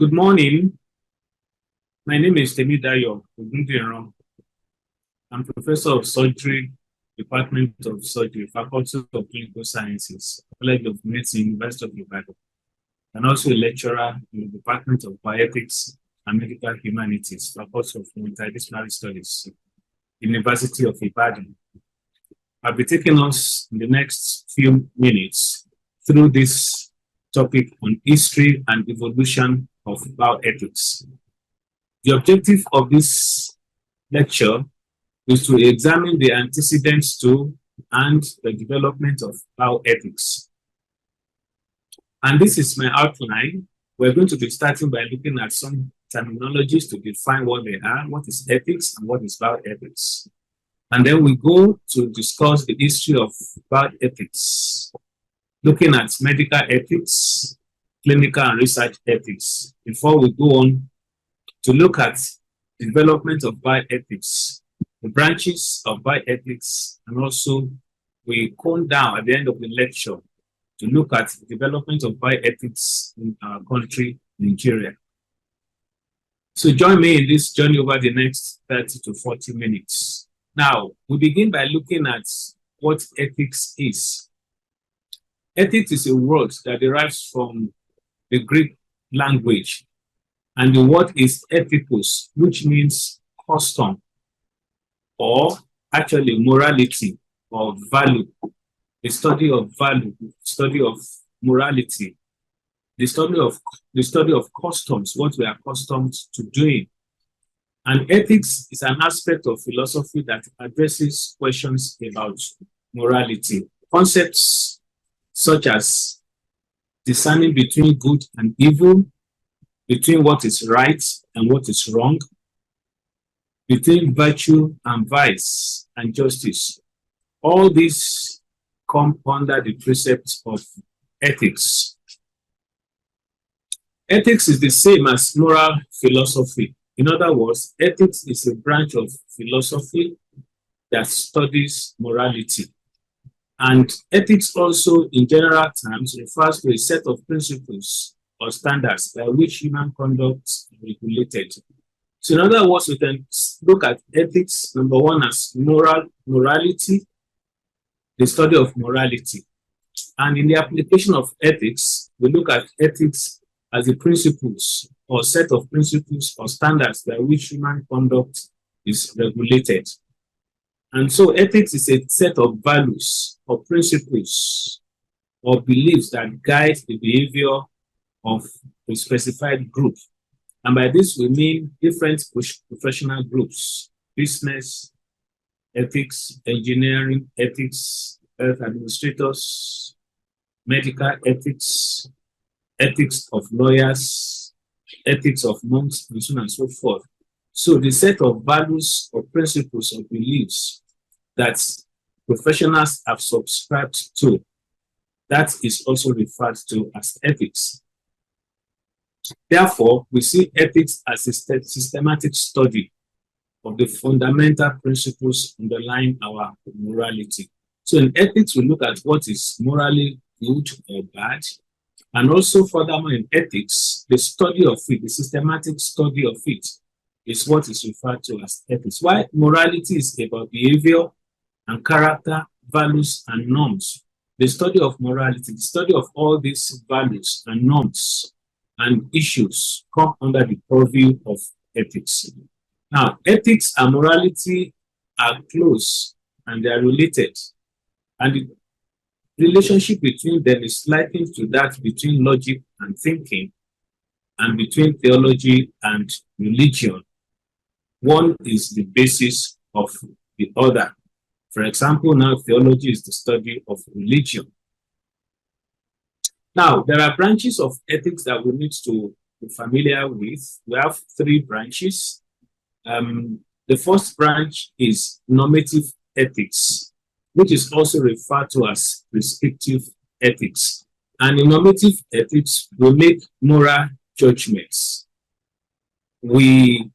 Good morning. My name is Temidayo, Ogundiran. I'm Professor of Surgery, Department of Surgery, Faculty of Clinical Sciences, College of Medicine, University of Ibadan, and also a lecturer in the Department of Bioethics and Medical Humanities, Faculty of Multidisciplinary Studies, University of Ibadan. I'll be taking us in the next few minutes through this topic on history and evolution of bioethics. The objective of this lecture is to examine the antecedents to and the development of bioethics. And this is my outline. We're going to be starting by looking at some terminologies to define what they are, what is ethics and what is bioethics. And then we go to discuss the history of bioethics, looking at medical ethics, clinical and research ethics, before we go on to look at the development of bioethics, the branches of bioethics, and also we come down at the end of the lecture to look at the development of bioethics in our country, Nigeria. So join me in this journey over the next 30 to 40 minutes. Now, we begin by looking at what ethics is. Ethics is a word that derives from the Greek language, and the word is ethikos, which means custom, or actually morality or value, the study of value, study of morality, the study of customs, what we are accustomed to doing. And ethics is an aspect of philosophy that addresses questions about morality. Concepts such as discerning between good and evil, between what is right and what is wrong, between virtue and vice and justice. All these come under the precepts of ethics. Ethics is the same as moral philosophy. In other words, ethics is a branch of philosophy that studies morality. And ethics also, in general terms, refers to a set of principles or standards by which human conduct is regulated. So in other words, we can look at ethics, number one, as morality, the study of morality. And in the application of ethics, we look at ethics as the principles or set of principles or standards by which human conduct is regulated. And so ethics is a set of values or principles or beliefs that guide the behavior of a specified group. And by this, we mean different professional groups: business ethics, engineering ethics, health administrators, medical ethics, ethics of lawyers, ethics of monks, and so on and so forth. So the set of values or principles or beliefs that professionals have subscribed to, that is also referred to as ethics. Therefore, we see ethics as a systematic study of the fundamental principles underlying our morality. So in ethics, we look at what is morally good or bad. And also furthermore in ethics, the study of it, the systematic study of it, is what is referred to as ethics. Why morality is about behavior and character, values and norms. The study of morality, the study of all these values and norms and issues come under the purview of ethics. Now, ethics and morality are close and they are related. And the relationship between them is likened to that between logic and thinking and between theology and religion. One is the basis of the other. For example, now theology is the study of religion. Now, there are branches of ethics that we need to be familiar with. We have three branches. The first branch is normative ethics, which is also referred to as prescriptive ethics. And in normative ethics, we make moral judgments. We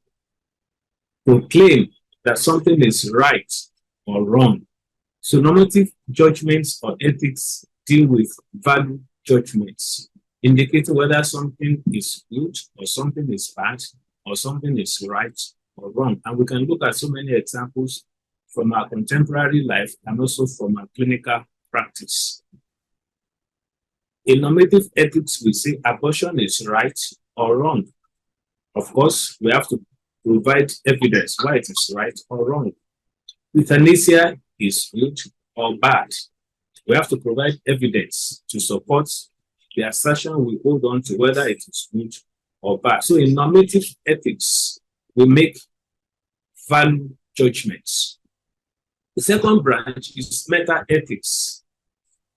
proclaim that something is right or wrong. So normative judgments or ethics deal with value judgments. indicating whether something is good or something is bad or something is right or wrong. And we can look at so many examples from our contemporary life and also from our clinical practice. In normative ethics, we say abortion is right or wrong. Of course, we have to provide evidence why it is right or wrong. Euthanasia is good or bad. We have to provide evidence to support the assertion we hold on to whether it is good or bad. So in normative ethics, we make value judgments. The second branch is meta-ethics.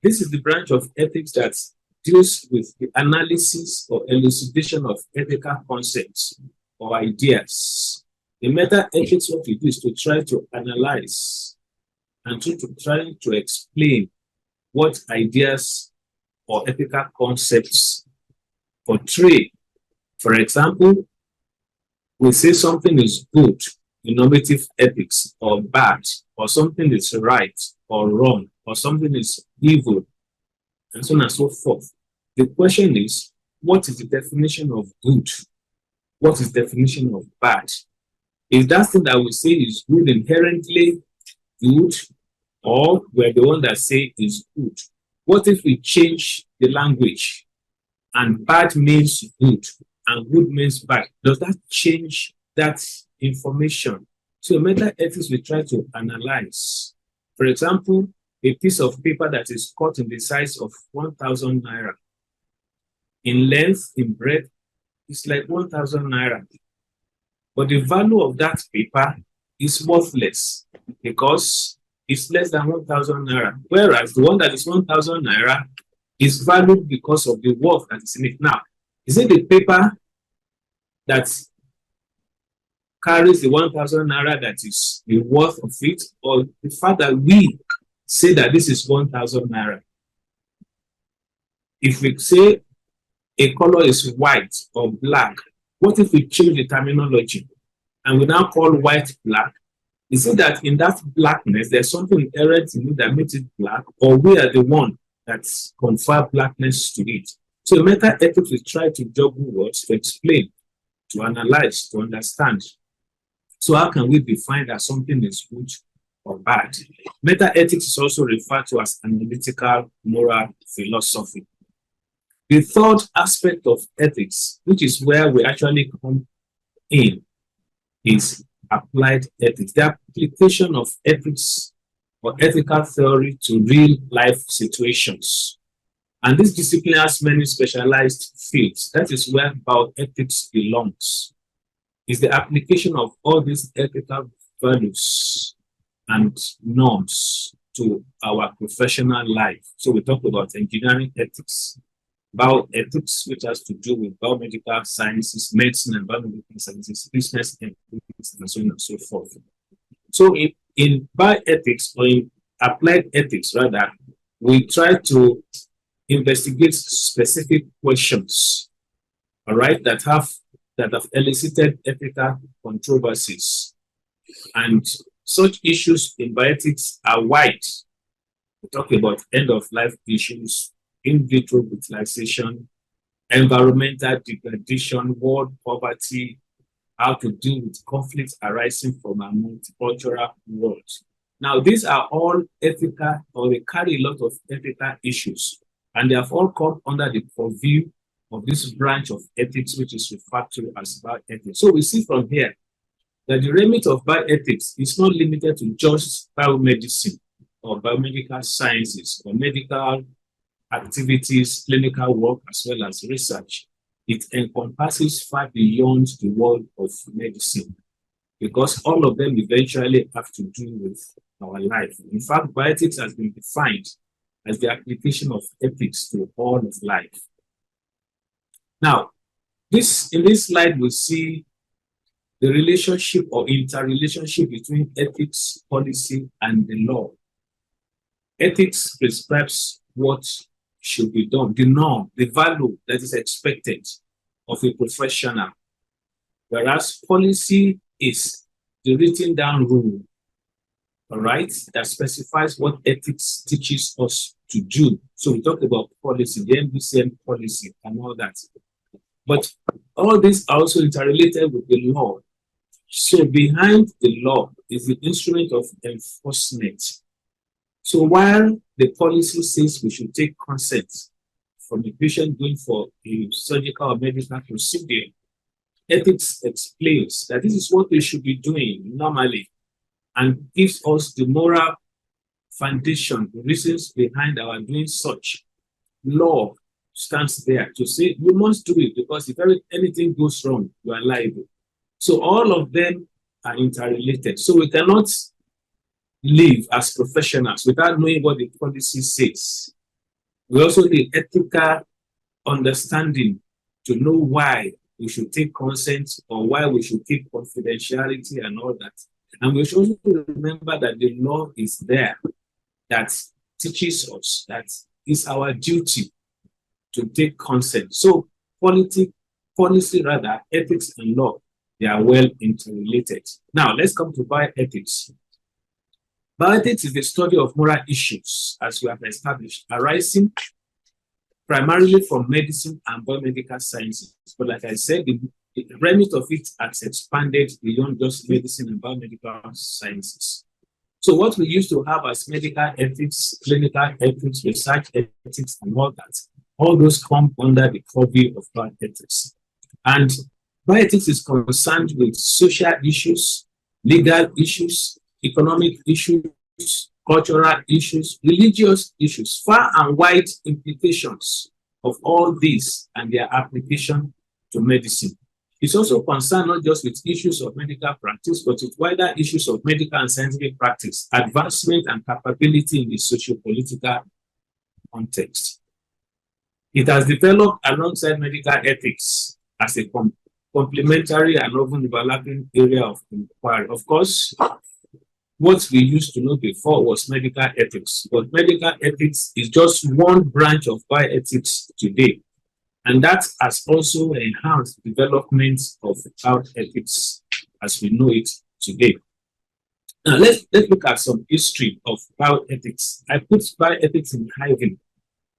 This is the branch of ethics that deals with the analysis or elucidation of ethical concepts or ideas. In meta-ethics, what we do is to try to analyze and to try to explain what ideas or ethical concepts portray. For example, we say something is good in normative ethics or bad, or something is right or wrong, or something is evil, and so on and so forth. The question is, what is the definition of good? What is the definition of bad? Is that thing that we say is good inherently good, or we're the one that say is good? What if we change the language and bad means good and good means bad? Does that change that information? So meta-ethics, we try to analyze. For example, a piece of paper that is cut in the size of 1,000 naira. In length, in breadth, it's like 1,000 naira. But the value of that paper is worthless because it's less than 1,000 naira. Whereas the one that is 1,000 naira is valued because of the worth that is in it. Now, is it the paper that carries the 1,000 naira that is the worth of it, or the fact that we say that this is 1,000 naira? If we say a color is white or black, what if we change the terminology and we now call white black? Is it that in that blackness there's something inherent in it that makes it black, or we are the one that confer blackness to it? So meta-ethics, we try to juggle words to explain, to analyze, to understand. So how can we define that something is good or bad? Meta-ethics is also referred to as analytical moral philosophy. The third aspect of ethics, which is where we actually come in, is applied ethics. The application of ethics or ethical theory to real life situations. And this discipline has many specialized fields. That is where bioethics belongs. Is the application of all these ethical values and norms to our professional life. So we talk about engineering ethics, bioethics, which has to do with biomedical sciences, medicine and biomedical sciences, business ethics, and so on and so forth. So in bioethics, or in applied ethics rather, we try to investigate specific questions, all right, that have elicited ethical controversies. And such issues in bioethics are wide. We talk about end-of-life issues, in vitro utilization, environmental degradation, world poverty, how to deal with conflicts arising from a multicultural world. Now, these are all ethical, or they carry a lot of ethical issues, and they have all come under the purview of this branch of ethics, which is referred to as bioethics. So we see from here that the remit of bioethics is not limited to just biomedicine or biomedical sciences or medical activities, clinical work, as well as research. It encompasses far beyond the world of medicine, because all of them eventually have to do with our life. In fact, bioethics has been defined as the application of ethics to all of life. Now, in this slide, we see the relationship or interrelationship between ethics, policy, and the law. Ethics prescribes what should be done, the norm, the value that is expected of a professional, whereas policy is the written down rule, all right, that specifies what ethics teaches us to do. So we talk about policy, the MBCM policy and all that. But all these are also interrelated with the law. So behind the law is the instrument of enforcement. So while the policy says we should take consent from the patient going for a surgical or medical procedure, ethics explains that this is what we should be doing normally and gives us the moral foundation, the reasons behind our doing such. Law stands there to say you must do it because if anything goes wrong, you are liable. So all of them are interrelated. So we cannot live as professionals without knowing what the policy says. We also need ethical understanding to know why we should take consent or why we should keep confidentiality and all that. And we should also remember that the law is there that teaches us that it's our duty to take consent. So policy, ethics and law, they are well interrelated. Now, let's come to bioethics. Bioethics is the study of moral issues, as we have established, arising primarily from medicine and biomedical sciences. But like I said, the remit of it has expanded beyond just medicine and biomedical sciences. So what we used to have as medical ethics, clinical ethics, research ethics, and all that, all those come under the purview of bioethics. And bioethics is concerned with social issues, legal issues, economic issues, cultural issues, religious issues, far and wide implications of all these and their application to medicine. It's also concerned not just with issues of medical practice, but with wider issues of medical and scientific practice, advancement and capability in the socio-political context. It has developed alongside medical ethics as a complementary and often developing area of inquiry. Of course, what we used to know before was medical ethics, but medical ethics is just one branch of bioethics today. And that has also enhanced development of health ethics as we know it today. Now, let's look at some history of bioethics. I put bioethics in hiding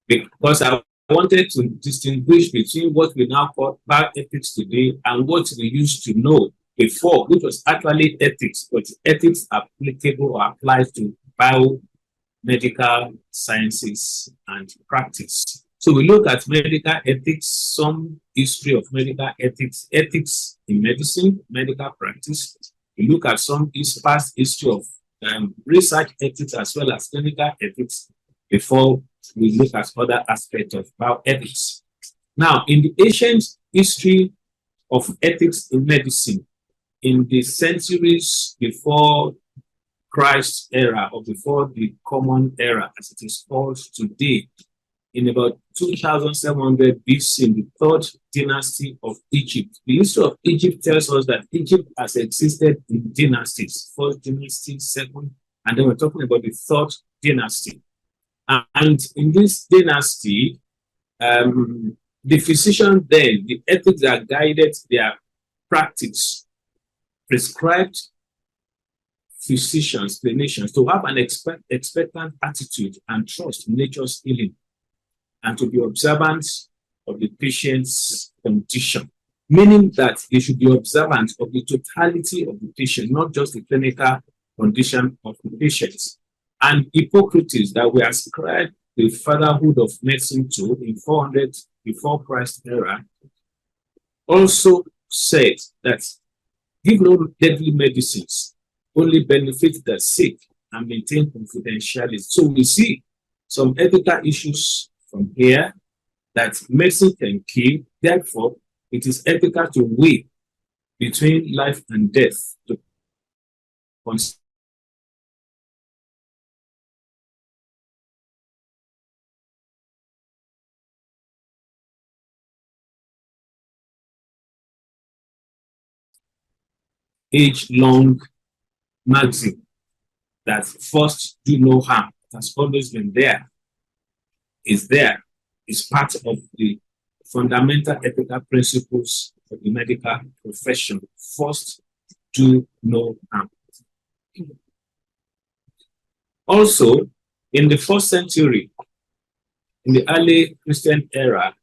because I wanted to distinguish between what we now call bioethics today and what we used to know before, which was actually ethics, but ethics applicable or applied to biomedical sciences and practice. So we look at medical ethics, some history of medical ethics, ethics in medicine, medical practice. We look at some past history of research ethics as well as clinical ethics before we look at other aspects of bioethics. Now, in the ancient history of ethics in medicine, in the centuries before Christ's era or before the common era, as it is called today, in about 2700 BC, in the third dynasty of Egypt. The history of Egypt tells us that Egypt has existed in dynasties, first dynasty, second, and then we're talking about the third dynasty. And in this dynasty, the physician then, the ethics that guided their practice, prescribed physicians, clinicians, to have an expectant attitude and trust in nature's healing, and to be observant of the patient's condition, meaning that they should be observant of the totality of the patient, not just the clinical condition of the patient. And Hippocrates, that we ascribe the fatherhood of medicine to in 400 before Christ's era, also said that give no deadly medicines, only benefit the sick and maintain confidentiality. So we see some ethical issues from here that medicine can kill. Therefore, it is ethical to weigh between life and death to age-long maxim that first do no harm. It has always been there. Is part of the fundamental ethical principles of the medical profession. First, do no harm. Also, in the first century, in the early Christian era,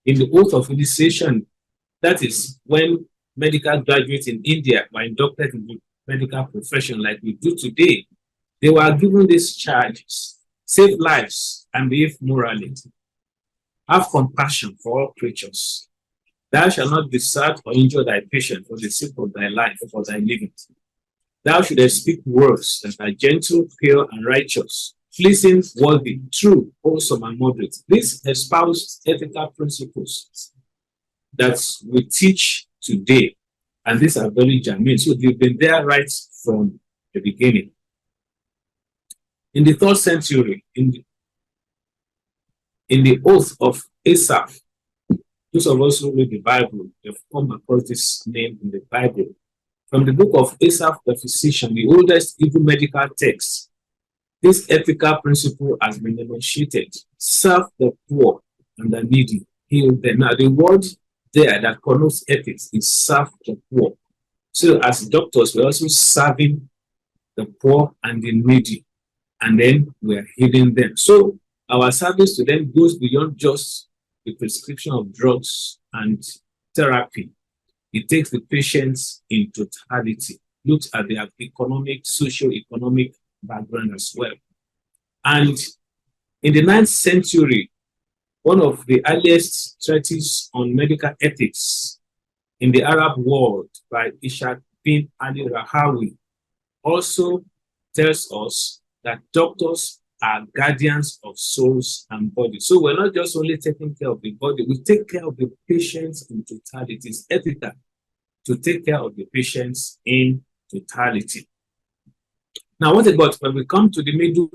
in the oath of initiation, that is when medical graduates in India were inducted in the medical profession like we do today, they were given these charges: save lives and behave morally, have compassion for all creatures, thou shalt not desert or injure thy patient for the sake of thy life or for thy living. Thou shouldest speak words that are gentle, pure, and righteous, pleasing, worthy, true, wholesome, and moderate. These espouse ethical principles that we teach today, and these are very germane. So they've been there right from the beginning. In the 3rd century, in the oath of Asaph, those of us who read the Bible, they've come across this name in the Bible. From the book of Asaph the physician, the oldest Hebrew medical text, this ethical principle has been enunciated: serve the poor and the needy, heal them. Now, the word there that connotes ethics is serve the poor. So, as doctors, we're also serving the poor and the needy, and then we're healing them. So, our service to them goes beyond just the prescription of drugs and therapy. It takes the patients in totality, looks at their economic, socio-economic background as well. And in the 9th century, one of the earliest treatises on medical ethics in the Arab world by Ishaq bin Ali Rahawi also tells us that doctors are guardians of souls and bodies. So we're not just only taking care of the body, we take care of the patients in totality. It's ethical to take care of the patients in totality. Now, what about when we come to the Middle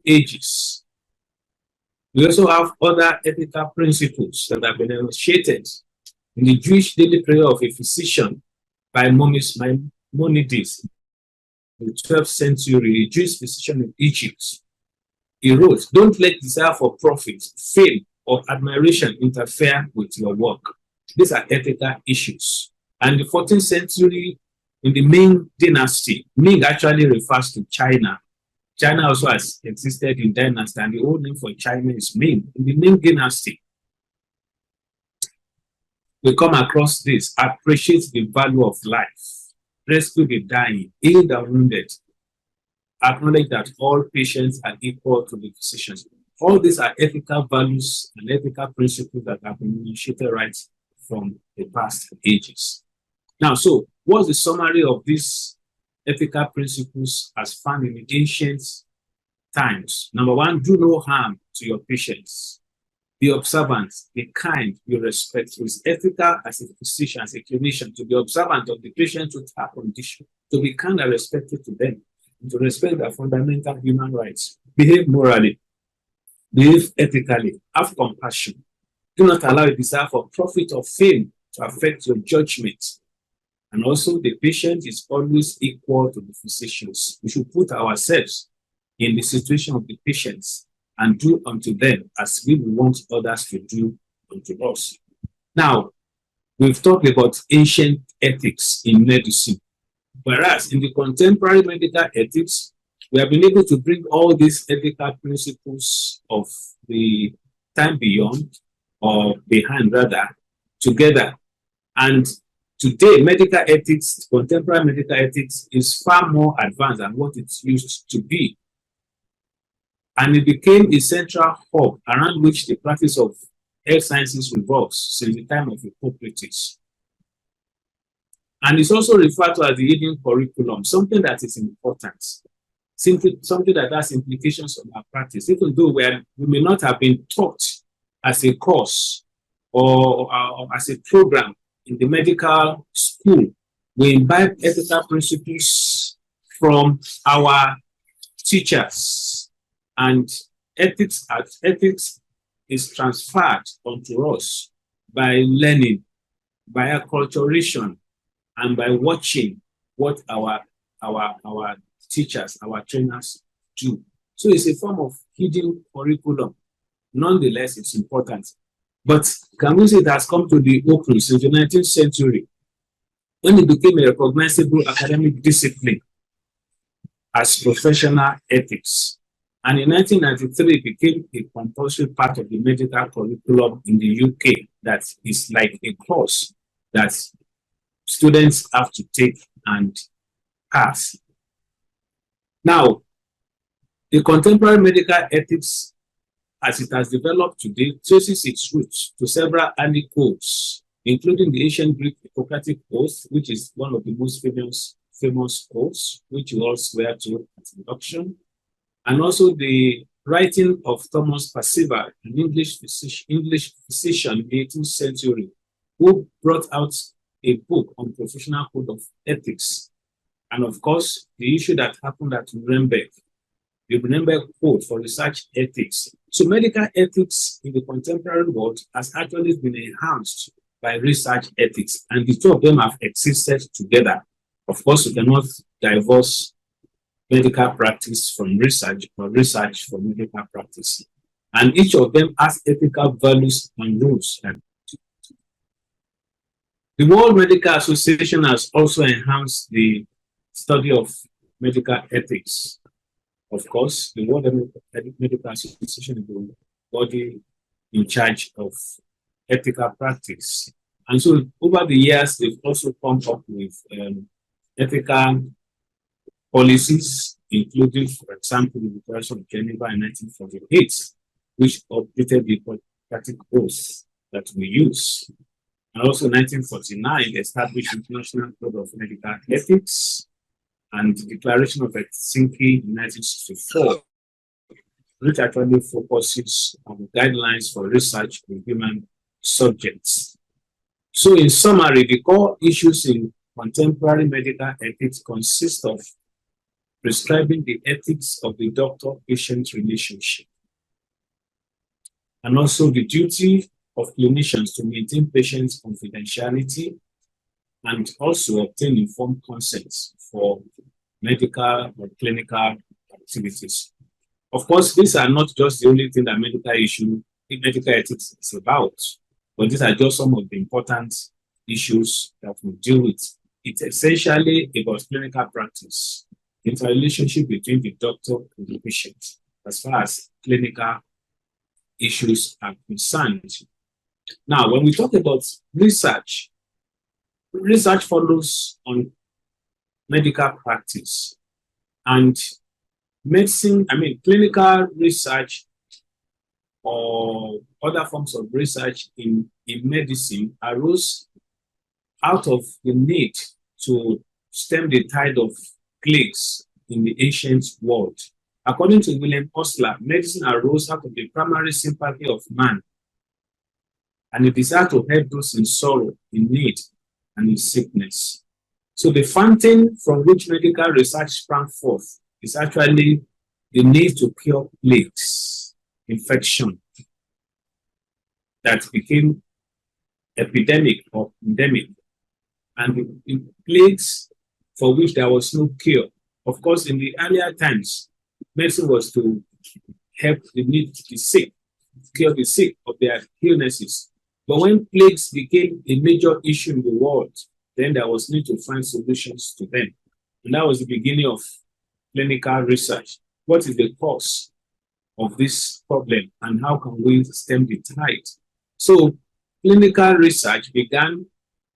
Ages? We also have other ethical principles that have been enunciated in the Jewish daily prayer of a physician by Maimonides in the 12th century, a Jewish physician in Egypt. He wrote, "Don't let desire for profit, fame, or admiration interfere with your work." These are ethical issues. And the 14th century, in the Ming dynasty, Ming actually refers to China. China also has existed in dynasty, and the old name for China is Ming. In the Ming dynasty, we come across this: appreciate the value of life, rescue the dying, heal the wounded, acknowledge that all patients are equal to the physicians. All these are ethical values and ethical principles that have been initiated right from the past ages. Now, so what's the summary of these ethical principles as found in the ancient times? Number one, do no harm to your patients. Be observant, be kind, be respectful. It's ethical as a physician, as a clinician, to be observant of the patient with her condition, to be kind and respectful to them, and to respect their fundamental human rights. Behave morally, behave ethically, have compassion. Do not allow a desire for profit or fame to affect your judgment. And also, the patient is always equal to the physicians. We should put ourselves in the situation of the patients and do unto them as we want others to do unto us. Now, we've talked about ancient ethics in medicine, whereas in the contemporary medical ethics, we have been able to bring all these ethical principles of the time beyond, or behind rather, together. And today, medical ethics, contemporary medical ethics, is far more advanced than what it used to be. And it became a central hub around which the practice of health sciences revolves since the time of Hippocrates. And it's also referred to as the hidden curriculum, something that is important, simply something that has implications on our practice, even though we may not have been taught as a course or as a program in the medical school. We imbibe ethical principles from our teachers. And ethics is transferred onto us by learning, by acculturation, and by watching what our teachers, our trainers do. So it's a form of hidden curriculum. Nonetheless, it's important. But can we say it has come to the open since the 19th century, when it became a recognizable academic discipline as professional ethics? And in 1993, it became a compulsory part of the medical curriculum in the UK that is like a course that students have to take and pass. Now, the contemporary medical ethics as it has developed today traces its roots to several early codes, including the ancient Greek Hippocratic Oath, which is one of the most famous oaths, which you all swear to at induction, and also the writing of Thomas Percival, an English physician in the 18th century, who brought out a book on professional code of ethics. And of course, the issue that happened at Nuremberg, the Nuremberg Code for Research Ethics. So medical ethics in the contemporary world has actually been enhanced by research ethics, and the two of them have existed together. Of course, you cannot divorce medical practice from research or research from medical practice. And each of them has ethical values and rules. The World Medical Association has also enhanced the study of medical ethics. Of course, the World Medical Association is the body in charge of ethical practice. And so over the years, they've also come up with ethical policies, including, for example, the Declaration of Geneva in 1948, which updated the Hippocratic Oath that we use. And also 1949 established International Code of Medical Ethics, and the Declaration of Helsinki in 1964, which actually focuses on guidelines for research with human subjects. So in summary, the core issues in contemporary medical ethics consist of prescribing the ethics of the doctor-patient relationship, and also the duty of clinicians to maintain patients' confidentiality and also obtain informed consent for medical or clinical activities. Of course, these are not just the only thing that medical ethics is about, but these are just some of the important issues that we deal with. It's essentially about clinical practice, interrelationship between the doctor and the patient, as far as clinical issues are concerned. Now, when we talk about research follows on medical practice, and clinical research or other forms of research in medicine arose out of the need to stem the tide of plagues in the ancient world. According to William Osler, medicine arose out of the primary sympathy of man and a desire to help those in sorrow, in need, and in sickness. So the fountain from which medical research sprang forth is actually the need to cure plagues, infection that became epidemic or endemic, and the plagues for which there was no cure. Of course, in the earlier times, medicine was to help the sick, cure the sick of their illnesses. But when plagues became a major issue in the world, then there was need to find solutions to them. And that was the beginning of clinical research. What is the cause of this problem and how can we stem the tide? So clinical research began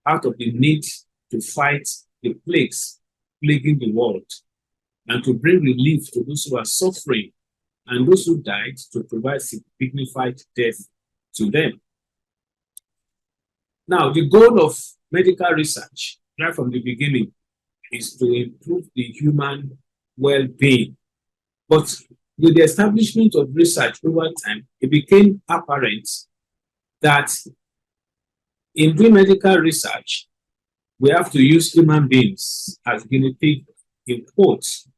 out of the need to fight the plagues plaguing the world and to bring relief to those who are suffering and those who died, to provide dignified death to them. Now, the goal of medical research, right from the beginning, is to improve the human well-being. But with the establishment of research over time, it became apparent that in doing medical research, we have to use human beings as guinea pig in quotes.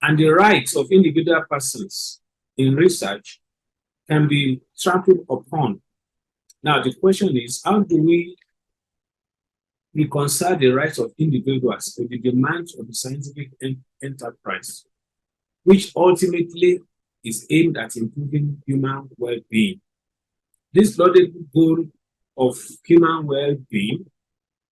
And the rights of individual persons in research can be trampled upon. Now, the question is, how do we reconcile the rights of individuals with the demands of the scientific enterprise, which ultimately is aimed at improving human well-being? This laudable goal of human well-being,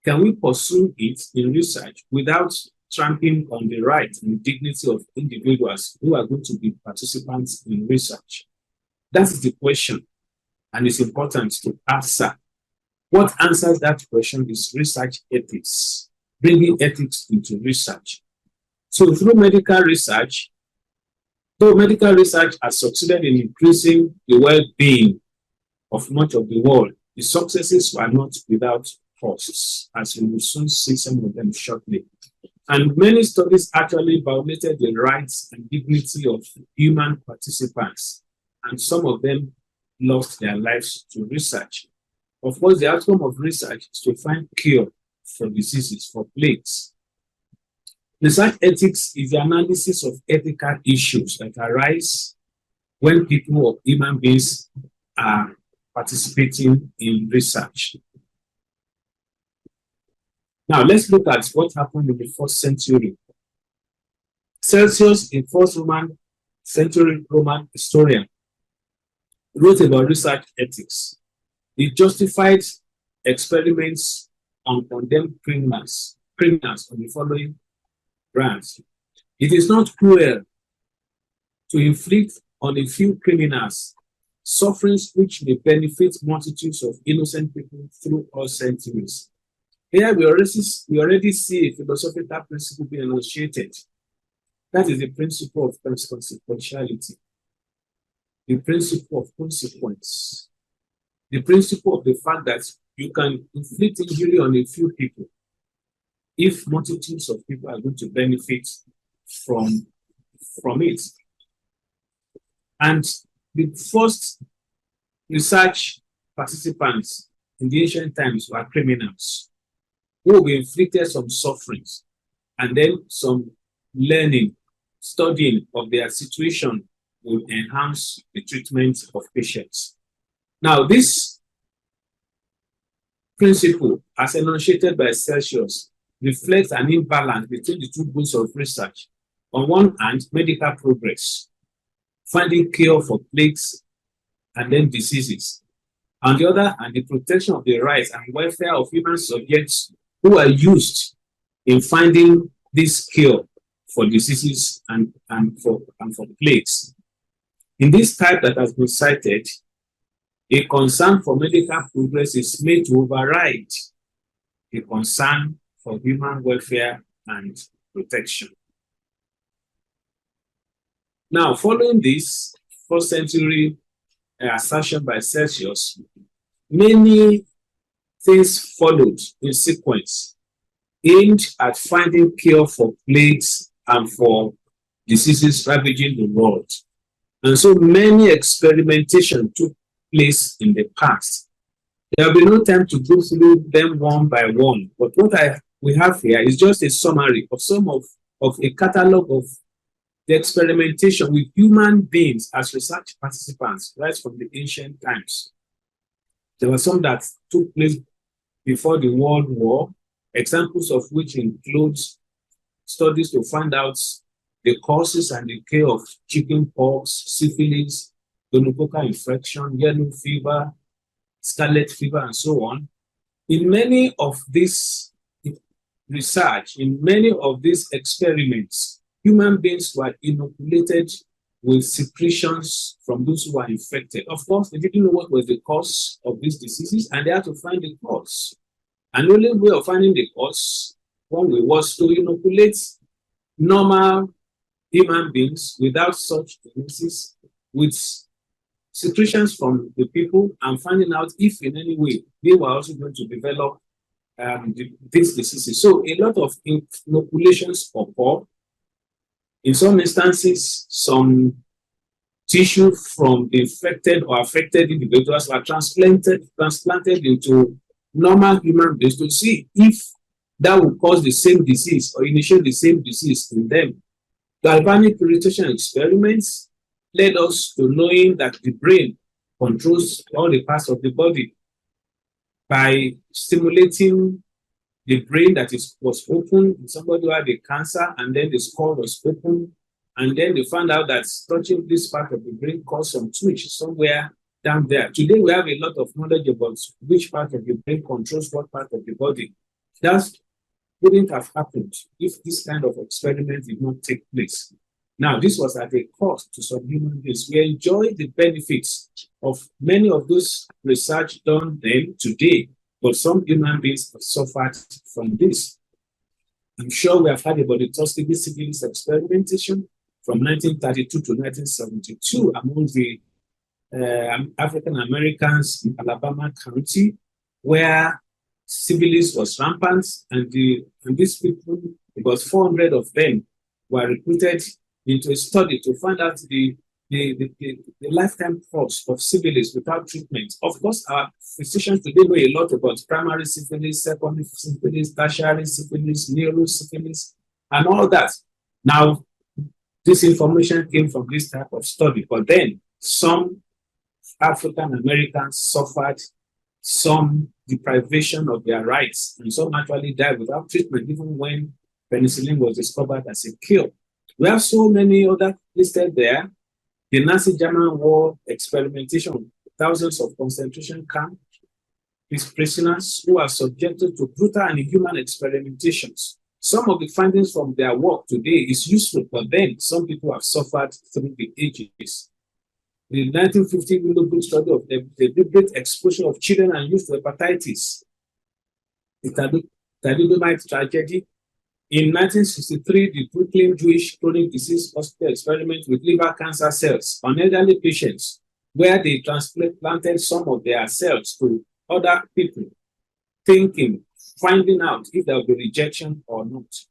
can we pursue it in research without trampling on the right and dignity of individuals who are going to be participants in research? That is the question, and it's important to answer. What answers that question is research ethics, bringing ethics into research. So through medical research, though medical research has succeeded in increasing the well-being of much of the world, the successes were not without costs, as we will soon see some of them shortly. And many studies actually violated the rights and dignity of human participants, and some of them lost their lives to research. Of course, the outcome of research is to find cure for diseases, for plagues. Research ethics is the analysis of ethical issues that arise when people or human beings are participating in research. Now, let's look at what happened in the first century. Celsius, a first century Roman historian, wrote about research ethics. He justified experiments on condemned criminals on the following grounds. It is not cruel to inflict on a few criminals sufferings which may benefit multitudes of innocent people through all centuries. Here we already see a philosophical principle being enunciated. That is the principle of consequentiality, the principle of consequence, the principle of the fact that you can inflict injury on a few people if multitudes of people are going to benefit from it. And the first research participants in the ancient times were criminals who were inflicted some sufferings, and then some learning, studying of their situation will enhance the treatment of patients. Now, this principle, as enunciated by Celsius, reflects an imbalance between the two goals of research. On one hand, medical progress, finding cure for plagues and then diseases. On the other hand, the protection of the rights and welfare of human subjects who are used in finding this cure for diseases and for plagues. In this type that has been cited, a concern for medical progress is made to override a concern for human welfare and protection. Now, following this first century assertion by Celsius, many things followed in sequence aimed at finding cure for plagues and for diseases ravaging the world. And so many experimentation took place in the past. There will be no time to go through them one by one, but what we have here is just a summary of some of a catalog of the experimentation with human beings as research participants right from the ancient times. There were some that took place before the World War, examples of which include studies to find out the causes and the care of chickenpox, syphilis, gonococcal infection, yellow fever, scarlet fever, and so on. In many of this research, in many of these experiments, human beings were inoculated with secretions from those who were infected. Of course, they didn't know what was the cause of these diseases, and they had to find the cause. And the only way of finding the cause, one way, was to inoculate normal human beings without such diseases with secretions from the people, and finding out if in any way they were also going to develop these diseases. So a lot of inoculations occur. In some instances, some tissue from the infected or affected individuals were transplanted into normal human beings to see if that would cause the same disease or initiate the same disease in them. Galvanic irritation experiments led us to knowing that the brain controls all the parts of the body. By stimulating the brain that was open, somebody who had a cancer, and then the skull was open, and then they found out that touching this part of the brain caused some twitch somewhere down there. Today, we have a lot of knowledge about which part of the brain controls what part of the body. That's wouldn't have happened if this kind of experiment did not take place. Now, this was at a cost to some human beings. We enjoy the benefits of many of those research done then today, but some human beings have suffered from this. I'm sure we have heard about the Tuskegee syphilis experimentation from 1932 to 1972 among the African Americans in Alabama County, where syphilis was rampant, and these people, about 400 of them, were recruited into a study to find out the lifetime course of syphilis without treatment. Of course, our physicians today know a lot about primary syphilis, secondary syphilis, tertiary syphilis, neurosyphilis, and all that. Now, this information came from this type of study, but then some African Americans suffered some deprivation of their rights, and some actually died without treatment, even when penicillin was discovered as a cure. We have so many other listed there. The Nazi German war experimentation, thousands of concentration camp prisoners who are subjected to brutal and inhuman experimentations. Some of the findings from their work today is useful, but then some people have suffered through the ages. The 1950 Willow Book study of the deliberate exposure of children and youth to hepatitis, the thalidomide tragedy. In 1963, the Brooklyn Jewish Chronic Disease Hospital experiment with liver cancer cells on elderly patients, where they transplanted some of their cells to other people, finding out if there will be rejection or not.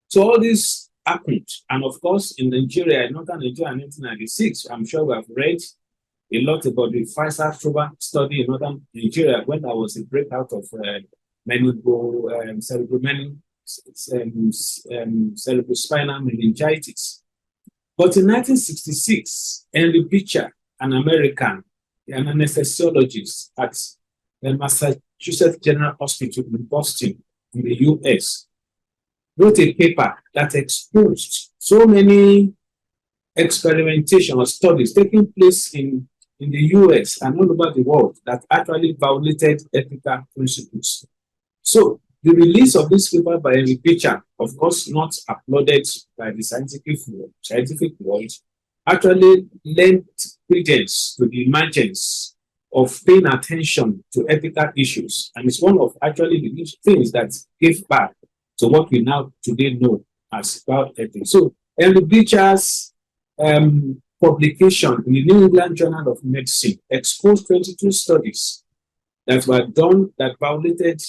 So all this happened. And of course, in Nigeria, in northern Nigeria in 1996, I'm sure we have read a lot about the Pfizer study in northern Nigeria when there was a breakout of cerebrospinal meningitis. But in 1966, Henry Beecher, an American, an anesthesiologist at the Massachusetts General Hospital in Boston, in the US, wrote a paper that exposed so many experimentation or studies taking place in the US and all over the world that actually violated ethical principles. So the release of this paper by Henry Beecher, of course not applauded by the scientific world, actually lent credence to the emergence of paying attention to ethical issues. And it's one of actually the things that gave back to what we now today know as bioethics. So Henry Beecher's publication in the New England Journal of Medicine exposed 22 studies that were done that violated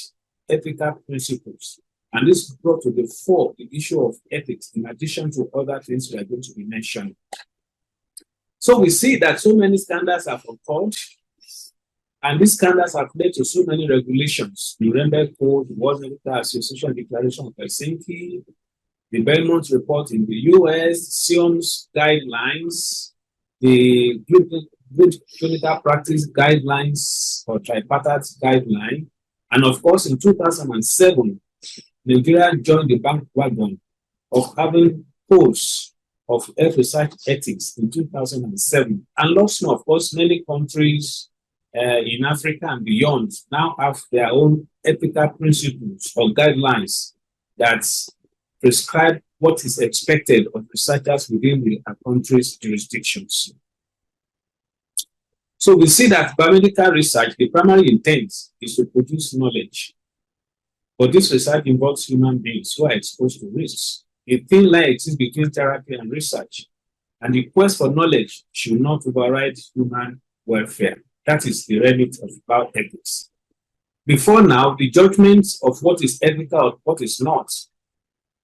ethical principles. And this brought to the fore the issue of ethics, in addition to other things we are going to be mentioning. So we see that so many standards have occurred, and these standards have led to so many regulations. The Nuremberg Code, the World Medical Association Declaration of Helsinki, the Belmont Report in the US, SIOM's guidelines, the Good Clinical Practice Guidelines or Tripartite Guideline. And of course, in 2007, Nigeria joined the bandwagon of having codes of health research ethics in 2007. And also, of course, many countries in Africa and beyond now have their own ethical principles or guidelines that prescribe what is expected of researchers within the country's jurisdictions. So we see that biomedical research, the primary intent is to produce knowledge. But this research involves human beings who are exposed to risks. A thin line exists between therapy and research, and the quest for knowledge should not override human welfare. That is the remit of bioethics. Before now, the judgment of what is ethical or what is not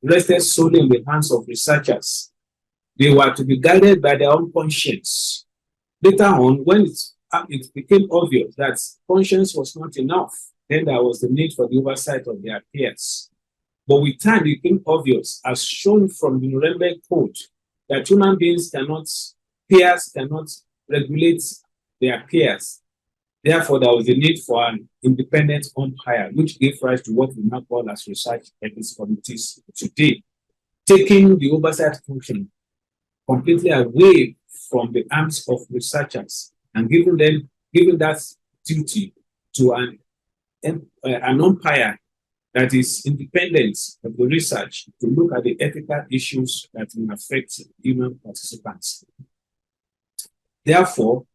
rested solely in the hands of researchers. They were to be guided by their own conscience. Later on, when it became obvious that conscience was not enough, then there was the need for the oversight of their peers. But with time, it became obvious, as shown from the Nuremberg Code, that human beings peers cannot regulate their peers. Therefore, there was a need for an independent umpire, which gave rise to what we now call as research ethics committees today, taking the oversight function completely away from the arms of researchers and giving that duty to an umpire that is independent of the research to look at the ethical issues that will affect human participants. Therefore,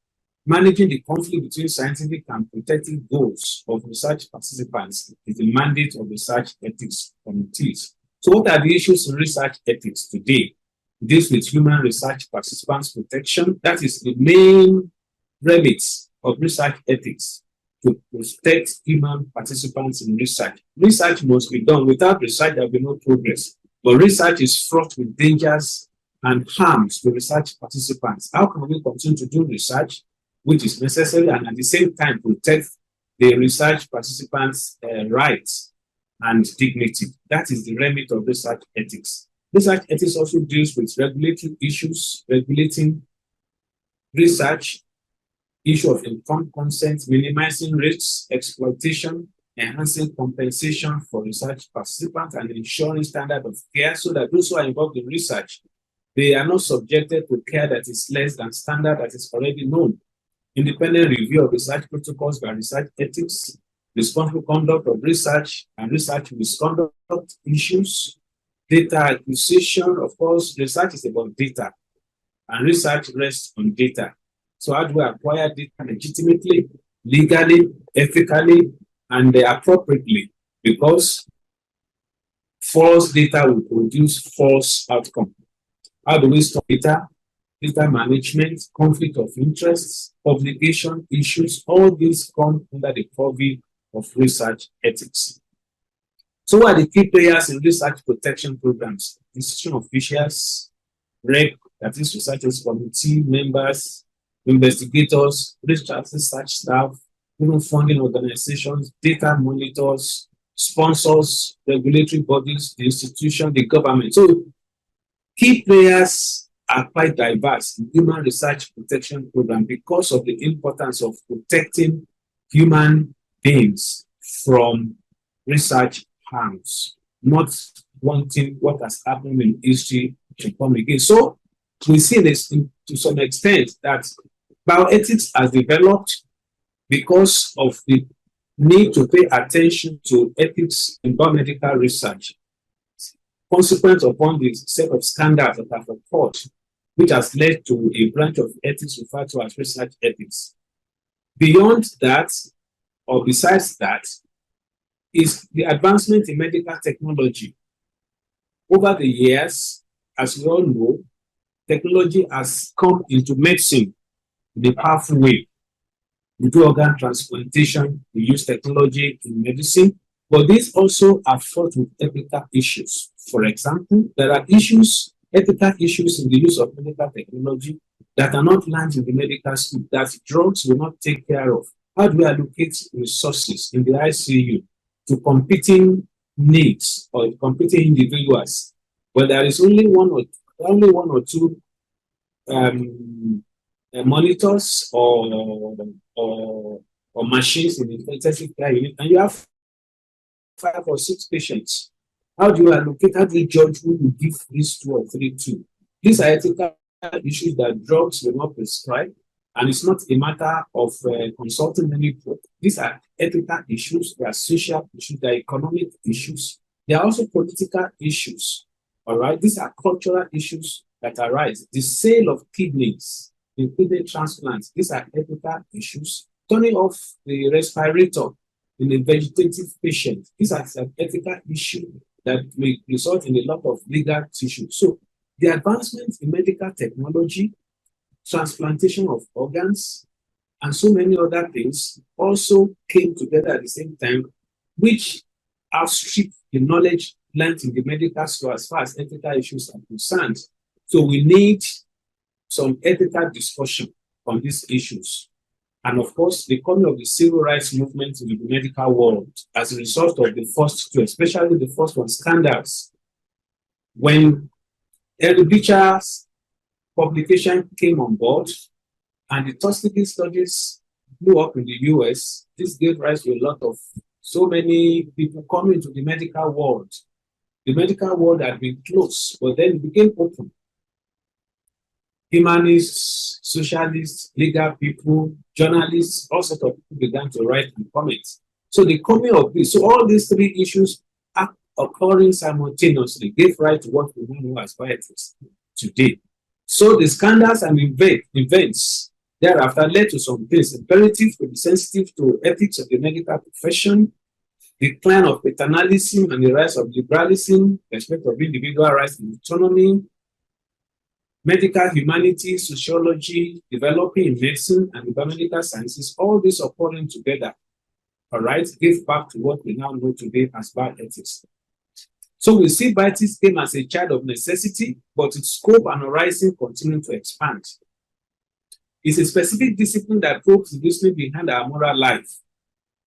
managing the conflict between scientific and protective goals of research participants is the mandate of research ethics committees. So what are the issues in research ethics today? This with human research participants protection. That is the main remit of research ethics, to protect human participants in research. Research must be done. Without research, there will be no progress. But research is fraught with dangers and harms to research participants. How can we continue to do research, which is necessary, and at the same time protect the research participants' rights and dignity? That is the remit of research ethics. Research ethics also deals with regulatory issues, regulating research, issue of informed consent, minimizing risks, exploitation, enhancing compensation for research participants, and ensuring standard of care so that those who are involved in research, they are not subjected to care that is less than standard that is already known. Independent review of research protocols by research ethics, responsible conduct of research and research misconduct issues, data acquisition. Of course, research is about data, and research rests on data. So how do we acquire data legitimately, legally, ethically, and appropriately? Because false data will produce false outcome. How do we store data? Data management, conflict of interests, publication issues, all these come under the purview of research ethics. So what are the key players in research protection programs? Institution officials, REC, that is researchers committee members, investigators, research staff, even funding organizations, data monitors, sponsors, regulatory bodies, the institution, the government. So key players are quite diverse in human research protection program because of the importance of protecting human beings from research harms, not wanting what has happened in history to come again. So we see this to some extent that bioethics has developed because of the need to pay attention to ethics in biomedical research, consequent upon the set of standards that have occurred, which has led to a branch of ethics referred to as research ethics. Beyond that, or besides that, is the advancement in medical technology. Over the years, as we all know, technology has come into medicine in a powerful way. We do organ transplantation, we use technology in medicine, but these also are fraught with ethical issues. For example, there are issues, ethical issues in the use of medical technology that are not learned in the medical school, that drugs will not take care of. How do we allocate resources in the ICU to competing needs or competing individuals? Well, there is only one or two monitors or machines in the intensive care unit, and you have 5 or 6 patients. How do you allocate? How do you judge who will give this 2 or 3 to? These are ethical issues that drugs will not prescribe, and it's not a matter of consulting many people. These are ethical issues, they are social issues, they are economic issues, they are also political issues. All right, these are cultural issues that arise. The sale of kidneys, the kidney transplants, these are ethical issues. Turning off the respirator in a vegetative patient, these are an ethical issue that may result in a lot of legal issues. So the advancement in medical technology, transplantation of organs, and so many other things also came together at the same time, which outstripped the knowledge learned in the medical school as far as ethical issues are concerned. So we need some ethical discussion on these issues. And of course, the coming of the civil rights movement in the medical world as a result of the first two, especially the first one, scandals. When Eric Beecher's publication came on board and the Tuskegee studies blew up in the US, this gave rise to a lot of so many people coming to the medical world. The medical world had been closed, but then it became open. Humanists, socialists, legal people, journalists, all sorts of people began to write and comment. So the coming of this, so all these 3 issues occurring simultaneously gave rise to what we know as bioethics today. So the scandals and events thereafter led to some things imperative to be sensitive to ethics of the medical profession, decline of paternalism and the rise of liberalism, respect of individual rights and autonomy, medical humanities, sociology, developing in medicine and the biomedical sciences, all this occurring together, all right, give back to what we now know today as bioethics. So we see bioethics came as a child of necessity, but its scope and horizon continue to expand. It's a specific discipline that probes the reasoning behind our moral life.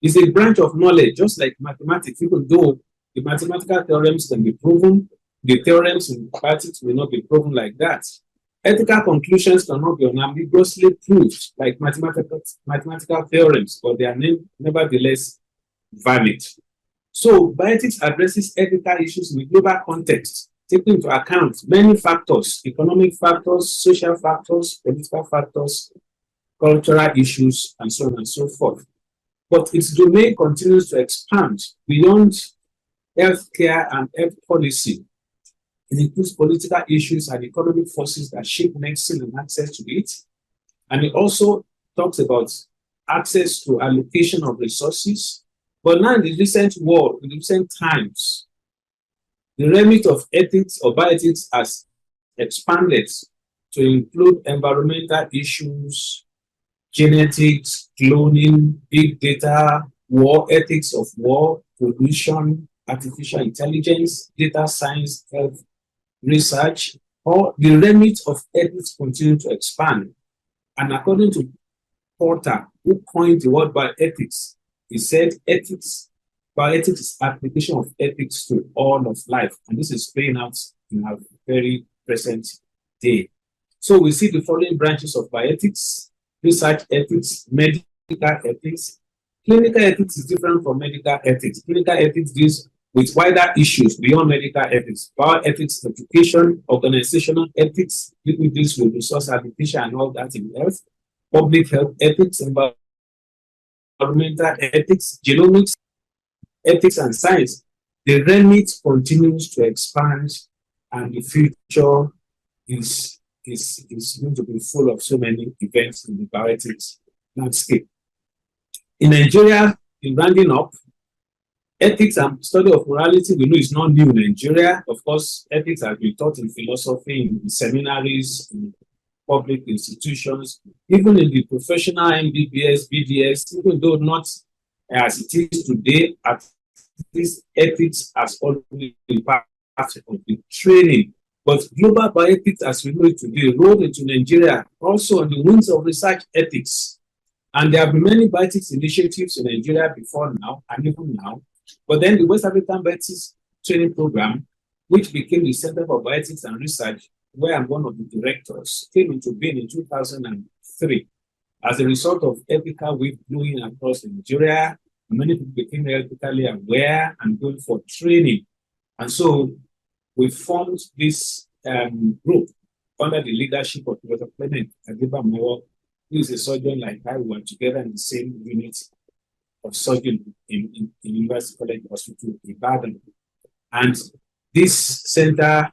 It's a branch of knowledge, just like mathematics, even though the mathematical theorems can be proven, the theorems in bioethics will not be proven like that. Ethical conclusions cannot be unambiguously proved like mathematical theorems, but they are nevertheless valid. So bioethics addresses ethical issues in a global context, taking into account many factors, economic factors, social factors, political factors, cultural issues, and so on and so forth. But its domain continues to expand beyond healthcare and health policy. It includes political issues and economic forces that shape medicine and access to it. And it also talks about access to allocation of resources. But now in the recent world, in recent times, the remit of ethics or bioethics has expanded to include environmental issues, genetics, cloning, big data, war, ethics of war, pollution, artificial intelligence, data science, health research, or the remit of ethics continue to expand. And according to Porter, who coined the word bioethics, he said bioethics is application of ethics to all of life. And this is playing out in our very present day. So we see the following branches of bioethics: research ethics, medical ethics. Clinical ethics is different from medical ethics. Clinical ethics deals with wider issues beyond medical ethics: bioethics, education, organizational ethics, people deals with resource allocation and all that in health, public health ethics, environmental ethics, genomics, ethics and science. The remit continues to expand, and the future is going to be full of so many events in the bioethics landscape. In Nigeria, in rounding up, ethics and study of morality, we know is not new in Nigeria. Of course, ethics has been taught in philosophy, in seminaries, in public institutions, even in the professional MBBS, BDS, even though not as it is today, at least ethics has always been part of the training. But global bioethics, as we know it today, rolled into Nigeria also on the wings of research ethics. And there have been many bioethics initiatives in Nigeria before now, and even now. But then the West African Bioethics Training Program, which became the Center for Bioethics and Research, where I'm one of the directors, came into being in 2003. As a result of ethical wave blowing across Nigeria, many people became ethically aware and going for training. And so we formed this group under the leadership of Professor Clement Adibamowo, who is a surgeon like I. We were together in the same unit of surgery in University College Hospital in Ibadan. And this center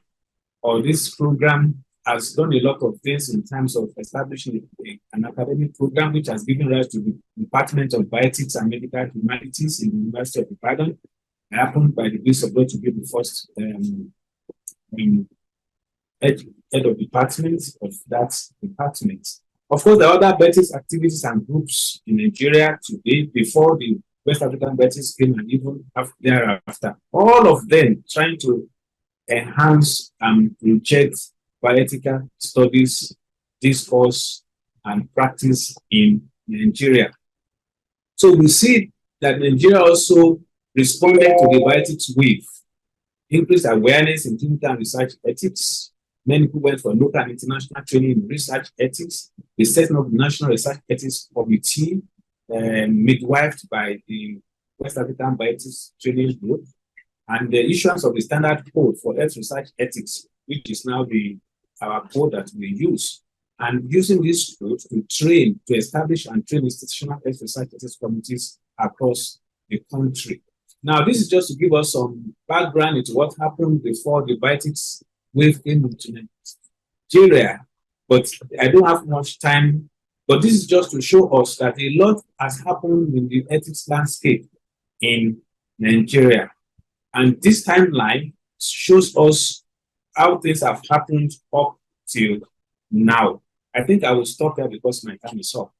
or this program has done a lot of things in terms of establishing an academic program which has given rise to the Department of Bioethics and Medical Humanities in the University of Ibadan. I happened by the grace of God to be the first head of department of that department. Of course, there are other bioethics activities and groups in Nigeria today before the West African Bioethics came and even thereafter. All of them trying to enhance and project bioethical studies, discourse, and practice in Nigeria. So we see that Nigeria also responded to the bioethics wave, increased awareness in clinical and research ethics. Many people went for local and international training in research ethics. The setting of the National Research Ethics Committee, midwifed by the West African Bioethics Training Group, and the issuance of the standard code for health research ethics, which is now our code that we use. And using this code to establish and train institutional health research ethics committees across the country. Now, this is just to give us some background into what happened before the bioethics wave came into Nigeria. But I don't have much time. But this is just to show us that a lot has happened in the ethics landscape in Nigeria. And this timeline shows us how things have happened up till now. I think I will stop there because my time is up.